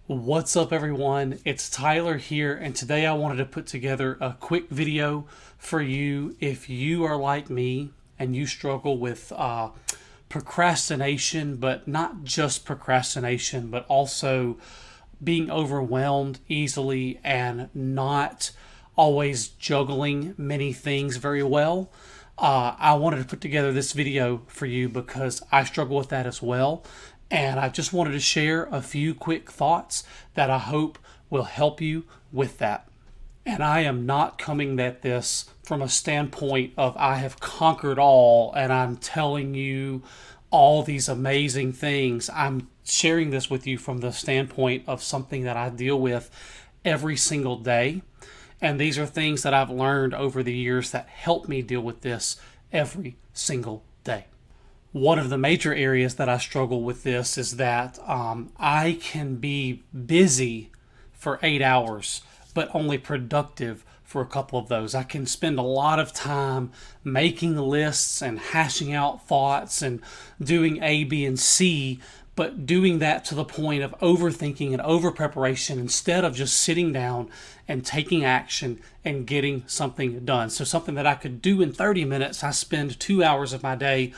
What's up, everyone? It's Tyler here, and today I wanted to put together a quick video for you if you are like me and you struggle with procrastination, but not just procrastination, but also being overwhelmed easily and not always juggling many things very well. I wanted to put together this video for you because I struggle with that as well. And I just wanted to share a few quick thoughts that I hope will help you with that. And I am not coming at this from a standpoint of I have conquered all and I'm telling you all these amazing things. I'm sharing this with you from the standpoint of something that I deal with every single day. And these are things that I've learned over the years that help me deal with this every single day. One of the major areas that I struggle with this is that I can be busy for 8 hours, but only productive for a couple of those. I can spend a lot of time making lists and hashing out thoughts and doing A, B, and C, but doing that to the point of overthinking and over preparation instead of just sitting down and taking action and getting something done. So something that I could do in 30 minutes, I spend 2 hours of my day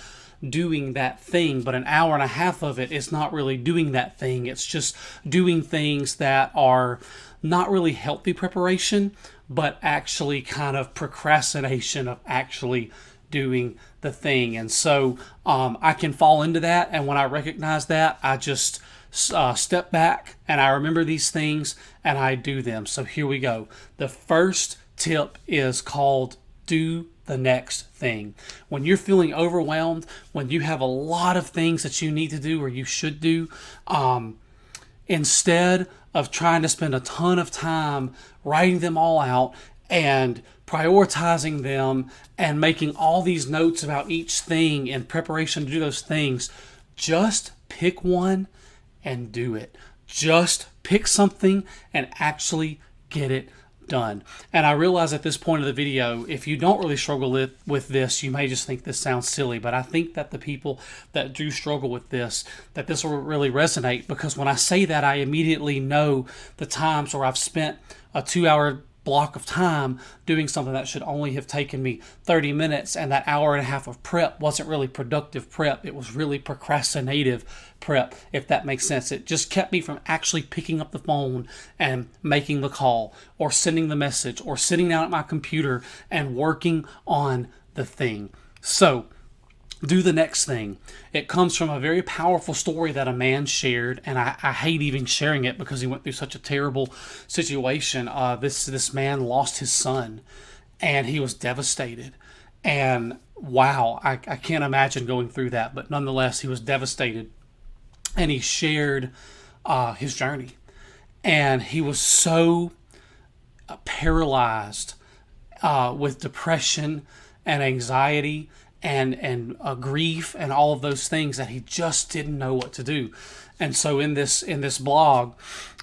doing that thing, but an hour and a half of it is not really doing that thing. It's just doing things that are not really healthy preparation, but actually kind of procrastination of actually doing the thing. And so I can fall into that. And when I recognize that, I just step back and I remember these things and I do them. So here we go. The first tip is called do the next thing. When you're feeling overwhelmed, when you have a lot of things that you need to do or you should do, instead of trying to spend a ton of time writing them all out and prioritizing them and making all these notes about each thing in preparation to do those things, just pick one and do it. Just pick something and actually get it done. And I realize at this point of the video, if you don't really struggle with this, you may just think this sounds silly, but I think that the people that do struggle with this, that this will really resonate, because when I say that, I immediately know the times where I've spent a 2 hour block of time doing something that should only have taken me 30 minutes, and that hour and a half of prep wasn't really productive prep. It was really procrastinative prep, if that makes sense. It just kept me from actually picking up the phone and making the call or sending the message or sitting down at my computer and working on the thing. So do the next thing. It comes from a very powerful story that a man shared, and I hate even sharing it because he went through such a terrible situation. This man lost his son, and he was devastated. And wow, I can't imagine going through that, but nonetheless, he was devastated, and he shared his journey, and he was so paralyzed with depression and anxiety and grief and all of those things that he just didn't know what to do. And so in this blog,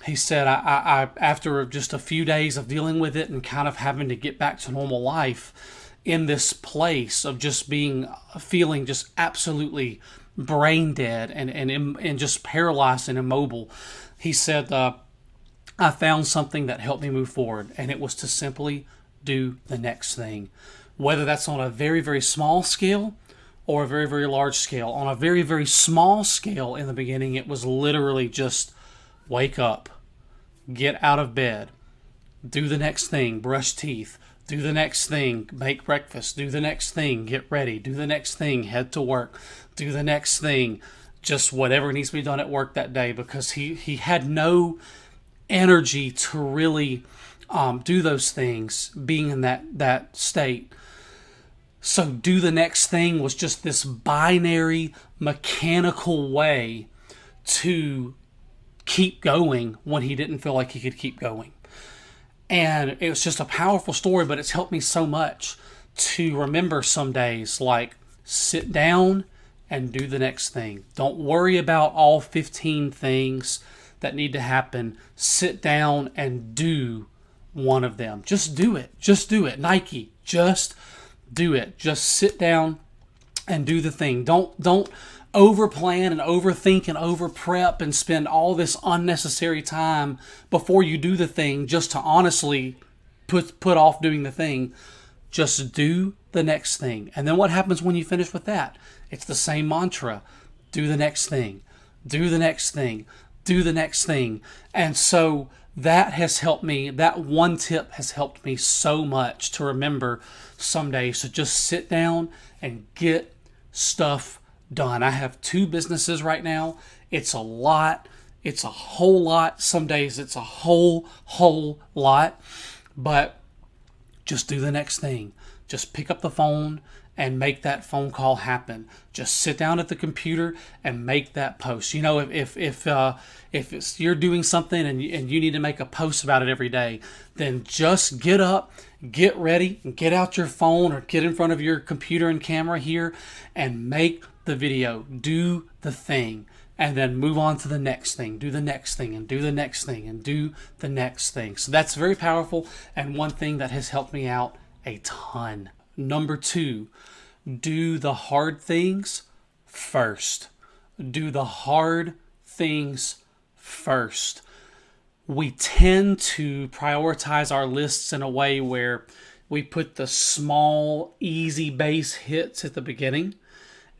he said, I after just a few days of dealing with it and kind of having to get back to normal life, in this place of just feeling just absolutely brain dead and just paralyzed and immobile, he said, I found something that helped me move forward, and it was to simply do the next thing. Whether that's on a very, very small scale or a very, very large scale. On a very, very small scale in the beginning, it was literally just wake up, get out of bed, do the next thing, brush teeth, do the next thing, make breakfast, do the next thing, get ready, do the next thing, head to work, do the next thing, just whatever needs to be done at work that day, because he had no energy to really do those things, being in that state. So do the next thing was just this binary, mechanical way to keep going when he didn't feel like he could keep going. And it was just a powerful story, but it's helped me so much to remember some days, like sit down and do the next thing. Don't worry about all 15 things that need to happen. Sit down and do one of them. Just do it. Just do it. Nike, just do it. Just sit down and do the thing. Don't over plan and overthink and over prep and spend all this unnecessary time before you do the thing just to honestly put off doing the thing. Just do the next thing. And then what happens when you finish with that? It's the same mantra. Do the next thing. Do the next thing. Do the next thing. And so that has helped me. That one tip has helped me so much to remember some days to just sit down and get stuff done. I have 2 businesses right now. It's a lot. It's a whole lot. Some days it's a whole lot. But just do the next thing. Just pick up the phone and make that phone call happen. Just sit down at the computer and make that post. You know, if it's, you're doing something and you need to make a post about it every day, then just get up, get ready, and get out your phone or get in front of your computer and camera here and make the video. Do the thing. And then move on to the next thing. Do the next thing and do the next thing and do the next thing. So that's very powerful and one thing that has helped me out a ton. Number 2, do the hard things first. Do the hard things first. We tend to prioritize our lists in a way where we put the small, easy base hits at the beginning,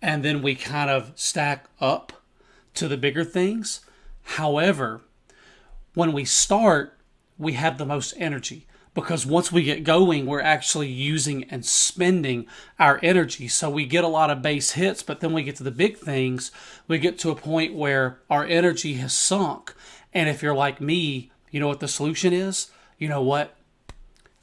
and then we kind of stack up to the bigger things. However, when we start, we have the most energy because once we get going, we're actually using and spending our energy. So we get a lot of base hits, but then we get to the big things. We get to a point where our energy has sunk. And if you're like me, you know what the solution is? You know what?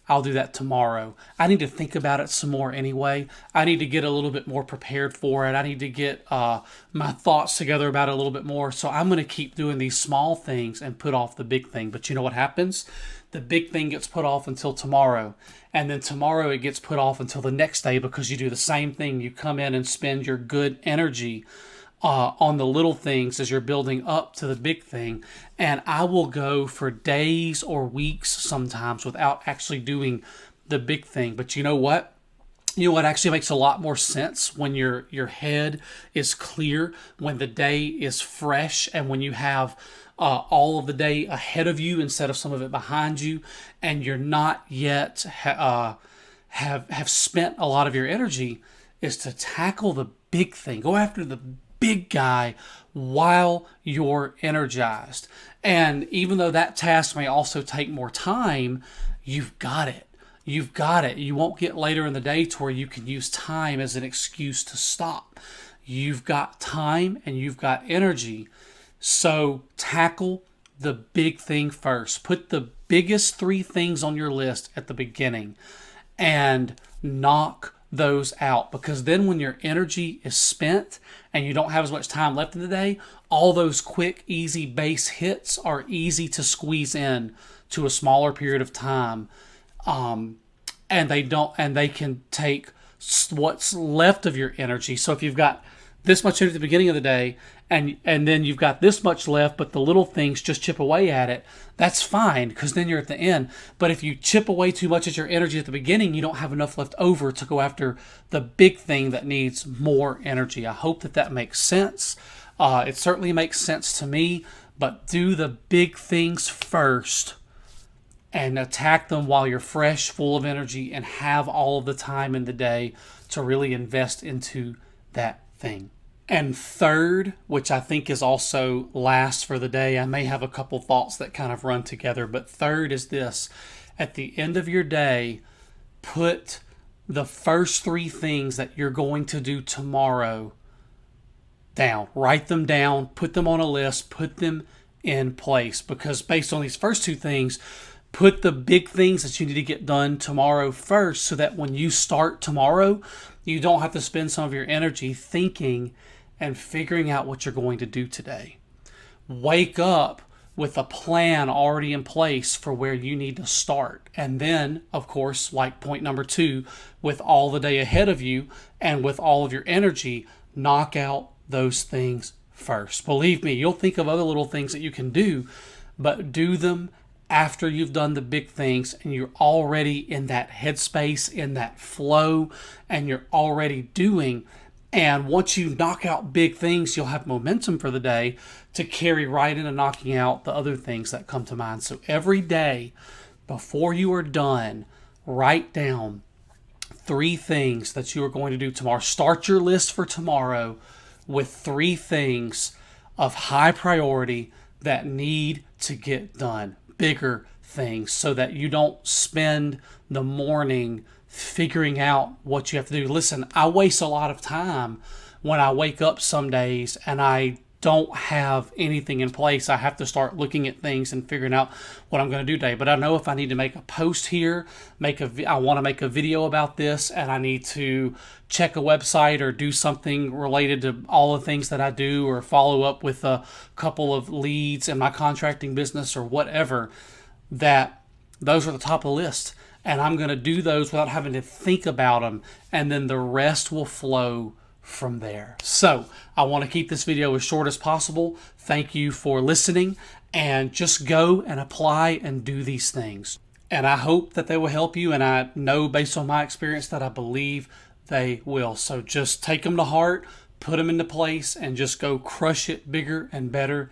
I'll do that tomorrow. I need to think about it some more anyway. I need to get a little bit more prepared for it. I need to get my thoughts together about it a little bit more. So I'm going to keep doing these small things and put off the big thing. But you know what happens? The big thing gets put off until tomorrow. And then tomorrow it gets put off until the next day because you do the same thing. You come in and spend your good energy on the little things as you're building up to the big thing. And I will go for days or weeks sometimes without actually doing the big thing. But you know what? You know what actually makes a lot more sense when your head is clear, when the day is fresh, and when you have all of the day ahead of you instead of some of it behind you, and you're not yet have spent a lot of your energy, is to tackle the big thing. Go after the big guy while you're energized. And even though that task may also take more time, you've got it. You've got it. You won't get later in the day to where you can use time as an excuse to stop. You've got time and you've got energy. So tackle the big thing first. Put the biggest 3 things on your list at the beginning and knock those out, because then when your energy is spent and you don't have as much time left in the day, all those quick, easy base hits are easy to squeeze in to a smaller period of time, and they can take what's left of your energy. So if you've got this much energy at the beginning of the day and then you've got this much left, but the little things just chip away at it, that's fine because then you're at the end. But if you chip away too much at your energy at the beginning, you don't have enough left over to go after the big thing that needs more energy. I hope that makes sense. It certainly makes sense to me, but do the big things first and attack them while you're fresh, full of energy, and have all of the time in the day to really invest into that thing. And third, which I think is also last for the day, I may have a couple thoughts that kind of run together, but third is this. At the end of your day, put the first 3 things that you're going to do tomorrow down. Write them down, put them on a list, put them in place, because based on these first 2 things, put the big things that you need to get done tomorrow first, so that when you start tomorrow, you don't have to spend some of your energy thinking and figuring out what you're going to do today. Wake up with a plan already in place for where you need to start. And then, of course, like point number 2, with all the day ahead of you and with all of your energy, knock out those things first. Believe me, you'll think of other little things that you can do, but do them after you've done the big things and you're already in that headspace, in that flow, and you're already doing. And once you knock out big things, you'll have momentum for the day to carry right into knocking out the other things that come to mind. So every day before you are done, write down 3 things that you are going to do tomorrow. Start your list for tomorrow with 3 things of high priority that need to get done. Bigger things, so that you don't spend the morning figuring out what you have to do. Listen, I waste a lot of time when I wake up some days and I don't have anything in place. I have to start looking at things and figuring out what I'm going to do today. But I know if I need to make a post here, I want to make a video about this, and I need to check a website or do something related to all the things that I do, or follow up with a couple of leads in my contracting business or whatever, that those are the top of the list. And I'm going to do those without having to think about them. And then the rest will flow from there. So I want to keep this video as short as possible. Thank you for listening, and just go and apply and do these things. And I hope that they will help you. And I know based on my experience that I believe they will. So just take them to heart, put them into place, and just go crush it bigger and better